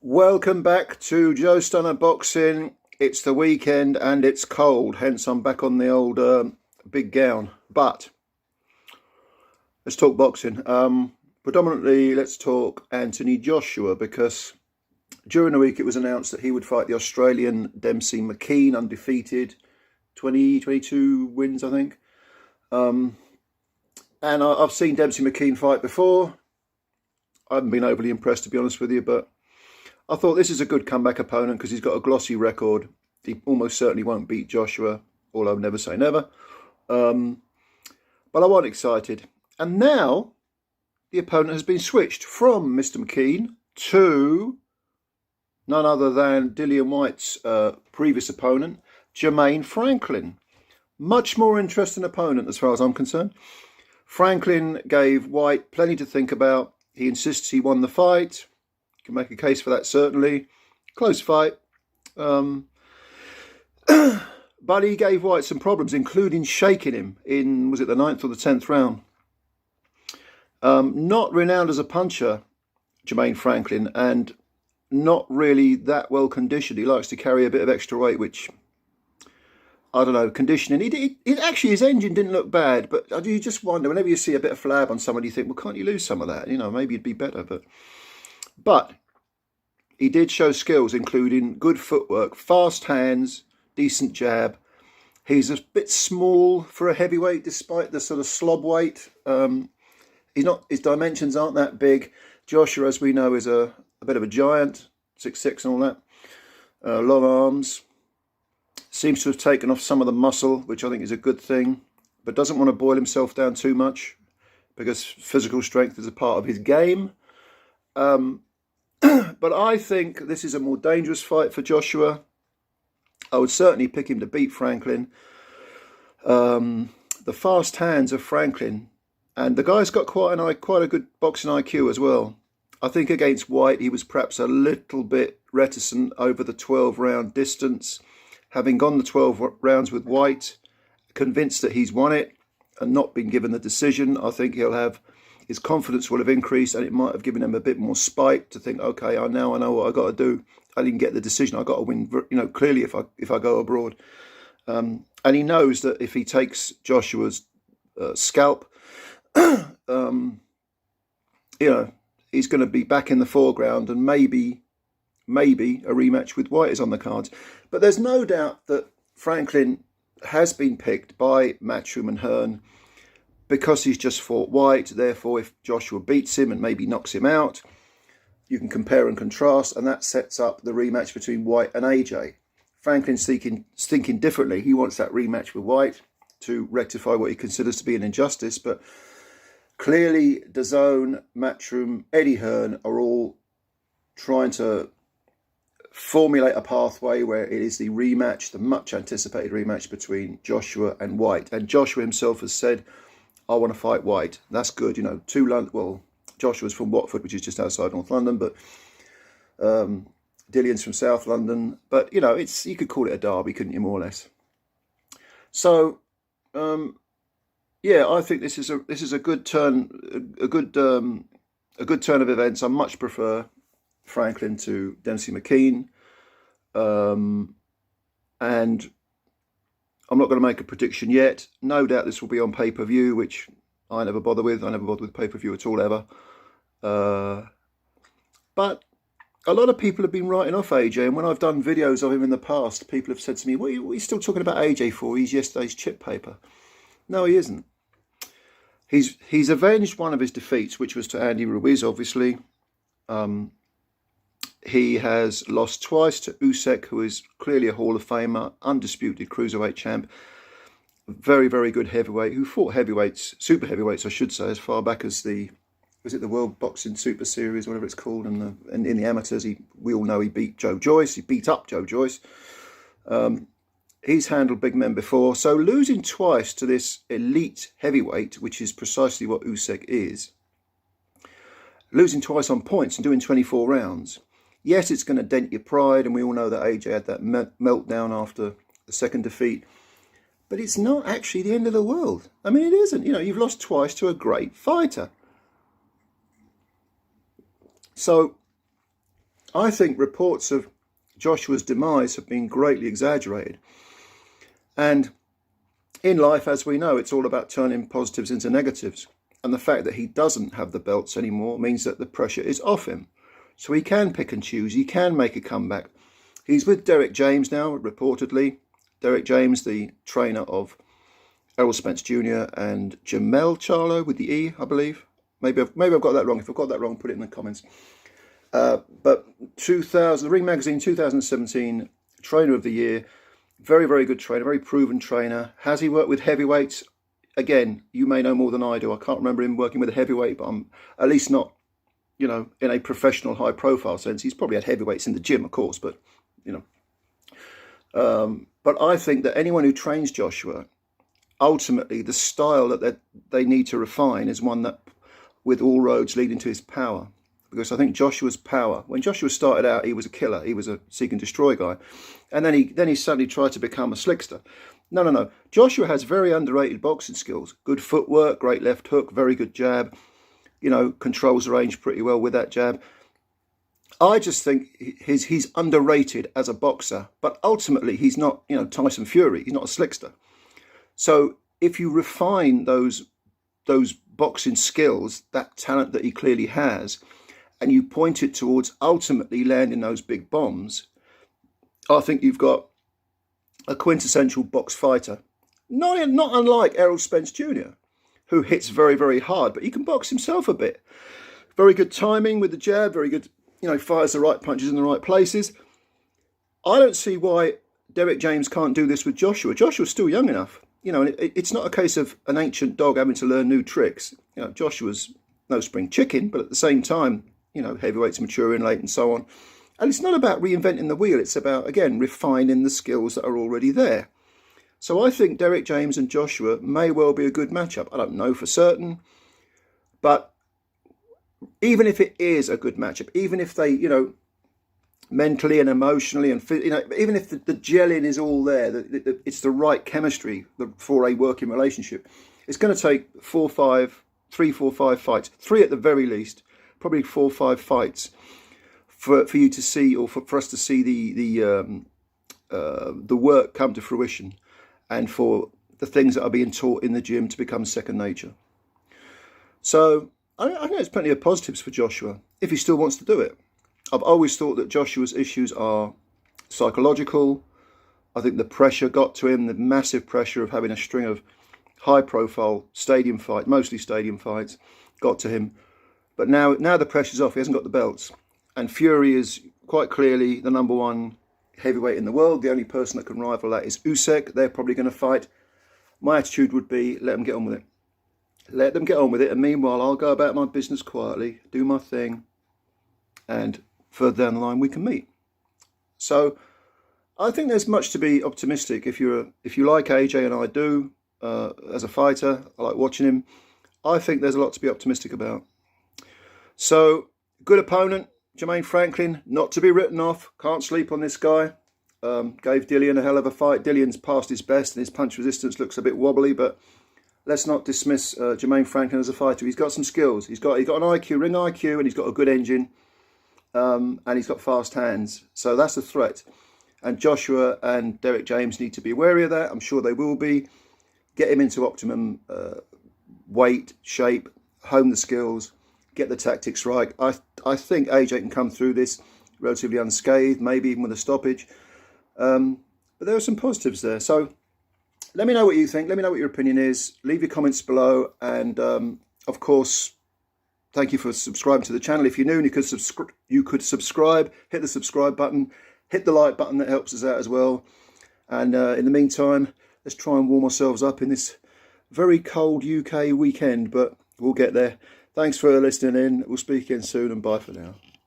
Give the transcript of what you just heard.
Welcome back to Joe Stunner Boxing. It's the weekend and it's cold, hence I'm back on the old big gown. But let's talk boxing. Predominantly, let's talk Anthony Joshua, because during the week it was announced that he would fight the Australian Demsey McKean, undefeated, 22 wins, I think. And I've seen Demsey McKean fight before. I haven't been overly impressed, to be honest with you, but I thought this is a good comeback opponent because he's got a glossy record. He almost certainly won't beat Joshua, although never say never. But I wasn't excited. And now the opponent has been switched from Mr. McKean to none other than Dillian Whyte's previous opponent, Jermaine Franklin. Much more interesting opponent as far as I'm concerned. Franklin gave Whyte plenty to think about. He insists he won the fight. Can make a case for that, certainly. Close fight. But he gave Whyte some problems, including shaking him in, was it the 9th or the 10th round? Not renowned as a puncher, Jermaine Franklin, and not really that well conditioned. He likes to carry a bit of extra weight, which, I don't know, conditioning. Actually, his engine didn't look bad, but you just wonder, whenever you see a bit of flab on somebody, you think, well, can't you lose some of that? You know, maybe it'd be better, But he did show skills, including good footwork, fast hands, decent jab. He's a bit small for a heavyweight, despite the sort of slob weight. His dimensions aren't that big. Joshua, as we know, is a bit of a giant, 6'6" and all that. Long arms. Seems to have taken off some of the muscle, which I think is a good thing, but doesn't want to boil himself down too much because physical strength is a part of his game. But I think this is a more dangerous fight for Joshua. I would certainly pick him to beat Franklin. The fast hands of Franklin, and the guy's got quite a good boxing IQ as well. I think against Whyte he was perhaps a little bit reticent over the 12-round distance. Having gone the 12 rounds with Whyte, convinced that he's won it and not been given the decision, I think his confidence will have increased, and it might have given him a bit more spite to think, okay, I know what I got to do. I didn't get the decision. I got to win, clearly if I go abroad. And he knows that if he takes Joshua's scalp, he's going to be back in the foreground, and maybe a rematch with Whyte is on the cards. But there's no doubt that Franklin has been picked by Matchroom and Hearn because he's just fought Whyte. Therefore, if Joshua beats him and maybe knocks him out, you can compare and contrast, and that sets up the rematch between Whyte and AJ. Franklin's thinking differently. He wants that rematch with Whyte to rectify what he considers to be an injustice, but clearly DAZN, Matchroom, Eddie Hearn are all trying to formulate a pathway where it is the rematch, the much anticipated rematch between Joshua and Whyte. And Joshua himself has said, I want to fight Whyte. That's good. Joshua's from Watford, which is just outside North London, but Dillian's from South London. But, you could call it a derby, couldn't you, more or less? So, I think this is a good turn, a good turn of events. I much prefer Franklin to Demsey McKean, and I'm not going to make a prediction yet. No doubt this will be on pay-per-view, which I never bother with. I never bother with pay-per-view at all, ever. But a lot of people have been writing off AJ, and when I've done videos of him in the past, people have said to me, what are you still talking about AJ for? He's yesterday's chip paper. No, he isn't. He's avenged one of his defeats, which was to Andy Ruiz, obviously. He has lost twice to Usyk, who is clearly a Hall of Famer, undisputed cruiserweight champ, very, very good heavyweight, who fought heavyweights, super heavyweights, I should say, as far back as the World Boxing Super Series, whatever it's called, and in the amateurs, we all know he beat Joe Joyce. He beat up Joe Joyce. He's handled big men before, so losing twice to this elite heavyweight, which is precisely what Usyk is, losing twice on points and doing 24 rounds. Yes, it's going to dent your pride, and we all know that AJ had that meltdown after the second defeat. But it's not actually the end of the world. I mean, it isn't. You've lost twice to a great fighter. So I think reports of Joshua's demise have been greatly exaggerated. And in life, as we know, it's all about turning positives into negatives. And the fact that he doesn't have the belts anymore means that the pressure is off him. So he can pick and choose. He can make a comeback. He's with Derek James now, reportedly. Derek James, the trainer of Errol Spence Jr. and Jamel Charlo with the E, I believe. Maybe I've got that wrong. If I've got that wrong, put it in the comments. But the Ring Magazine 2017 Trainer of the Year, very, very good trainer, very proven trainer. Has he worked with heavyweights? Again, you may know more than I do. I can't remember him working with a heavyweight, but I'm at least not, in a professional, high-profile sense. He's probably had heavyweights in the gym, of course, but, But I think that anyone who trains Joshua, ultimately, the style that they need to refine is one that, with all roads leading to his power. Because I think Joshua's power, when Joshua started out, he was a killer. He was a seek and destroy guy. And then he suddenly tried to become a slickster. No. Joshua has very underrated boxing skills. Good footwork, great left hook, very good jab. Controls the range pretty well with that jab. I just think he's underrated as a boxer. But ultimately, he's not, Tyson Fury. He's not a slickster. So if you refine those boxing skills, that talent that he clearly has, and you point it towards ultimately landing those big bombs, I think you've got a quintessential box fighter. Not unlike Errol Spence Jr., who hits very, very hard, but he can box himself a bit. Very good timing with the jab, very good, fires the right punches in the right places. I don't see why Derek James can't do this with Joshua. Joshua's still young enough. It's not a case of an ancient dog having to learn new tricks. Joshua's no spring chicken, but at the same time, heavyweights maturing late and so on. And it's not about reinventing the wheel. It's about, again, refining the skills that are already there. So I think Derek James and Joshua may well be a good matchup. I don't know for certain. But even if it is a good matchup, even if they, mentally and emotionally and, even if the gelling is all there, it's the right chemistry for a working relationship, it's going to take 3, 4, 5 fights. 3 at the very least, probably 4 or 5 fights for you to see, or for us to see the work come to fruition, and for the things that are being taught in the gym to become second nature. So I think there's plenty of positives for Joshua if he still wants to do it. I've always thought that Joshua's issues are psychological. I think the pressure got to him, the massive pressure of having a string of high-profile stadium fights, mostly stadium fights, got to him. But now the pressure's off. He hasn't got the belts. And Fury is quite clearly the number 1 heavyweight in the world. The only person that can rival that is Usyk. They're probably going to fight. My attitude would be, let them get on with it. Let them get on with it. And meanwhile, I'll go about my business quietly, do my thing, and further down the line we can meet. So I think there's much to be optimistic. If you like AJ, and I do, as a fighter, I like watching him, I think there's a lot to be optimistic about. So, good opponent, Jermaine Franklin, not to be written off. Can't sleep on this guy. Gave Dillian a hell of a fight. Dillian's past his best, and his punch resistance looks a bit wobbly, but let's not dismiss Jermaine Franklin as a fighter. He's got some skills. He's got an IQ, ring IQ, and he's got a good engine, and he's got fast hands. So that's a threat. And Joshua and Derek James need to be wary of that. I'm sure they will be. Get him into optimum weight, shape, hone the skills, get the tactics right. I think AJ can come through this relatively unscathed, maybe even with a stoppage. But there are some positives there. So let me know what you think. Let me know what your opinion is. Leave your comments below. And of course, thank you for subscribing to the channel. If you're new and you could subscribe, hit the subscribe button, hit the like button. That helps us out as well. And in the meantime, let's try and warm ourselves up in this very cold UK weekend, but we'll get there. Thanks for listening in. We'll speak again soon, and bye for now.